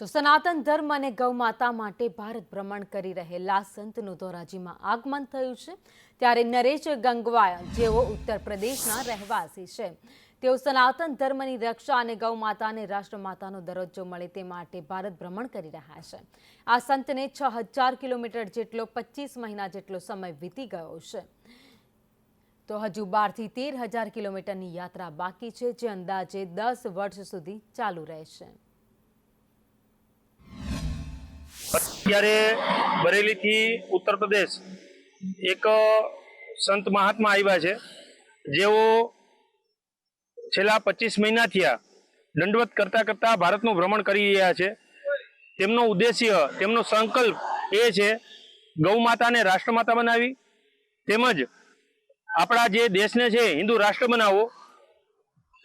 તો સનાતન ધર્મ અને ગૌ માતા માટે ભારત ભ્રમણ કરી રહેલા સંતનું ધોરાજીમાં આગમન થયું છે। ત્યારે નરેશ ગંગવાયા જેઓ ઉત્તર પ્રદેશના રહેવાસી છે, તેઓ સનાતન ધર્મની રક્ષા અને ગૌ માતાને રાષ્ટ્રમાતાનો દરજ્જો મળે તે માટે ભારત ભ્રમણ કરી રહ્યા છે। આ સંતને 6000 કિલોમીટર જેટલો 25 મહિના જેટલો સમય વીતી ગયો છે, તો હજુ 12 થી 13000 કિલોમીટરની યાત્રા બાકી છે, જે અંદાજે 10 વર્ષ સુધી ચાલુ રહેશે। અત્યારે બરેલીથી ઉત્તર પ્રદેશ એક સંત મહાત્મા આવ્યા છે, જેઓ છેલ્લા 25 મહિના થયા દંડવત કરતા કરતા ભારતનું ભ્રમણ કરી રહ્યા છે। તેમનો ઉદ્દેશ્ય, તેમનો સંકલ્પ એ છે ગૌ માતાને રાષ્ટ્રમાતા બનાવી, તેમજ આપણા જે દેશને છે હિન્દુ રાષ્ટ્ર બનાવવો।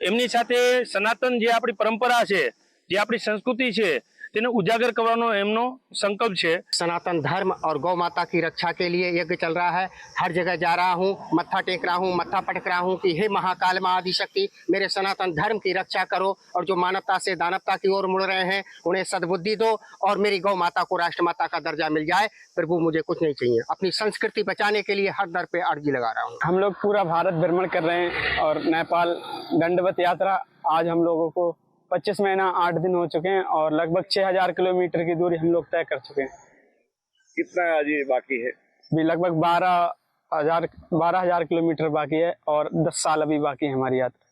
એમની સાથે સનાતન જે આપણી પરંપરા છે, જે આપણી સંસ્કૃતિ છે, તેને उजागर करवानो एमनो संकल्प है। सनातन धर्म और गौ माता की रक्षा के लिए यज्ञ चल रहा है। हर जगह जा रहा हूँ, मत्था टेक रहा हूँ, मत्था पटक रहा हूँ कि हे महाकाल माँ आदिशक्ति, मेरे सनातन धर्म की रक्षा करो और जो मानवता से दानवता की ओर मुड़ रहे हैं उन्हें सद्बुद्धि दो और मेरी गौ माता को राष्ट्रमाता का दर्जा मिल जाए। प्रभु मुझे कुछ नहीं चाहिए, अपनी संस्कृति बचाने के लिए हर दर पे अर्जी लगा रहा हूँ। हम लोग पूरा भारत भ्रमण कर रहे हैं और नेपाल दंडवत यात्रा आज हम लोगों को 25 महीना 8 दिन हो चुके हैं और लगभग 6000 किलोमीटर की दूरी हम लोग तय कर चुके हैं। कितना अभी बाकी है? अभी लगभग 12000 किलोमीटर बाकी है और 10 साल अभी बाकी है हमारी यात्रा।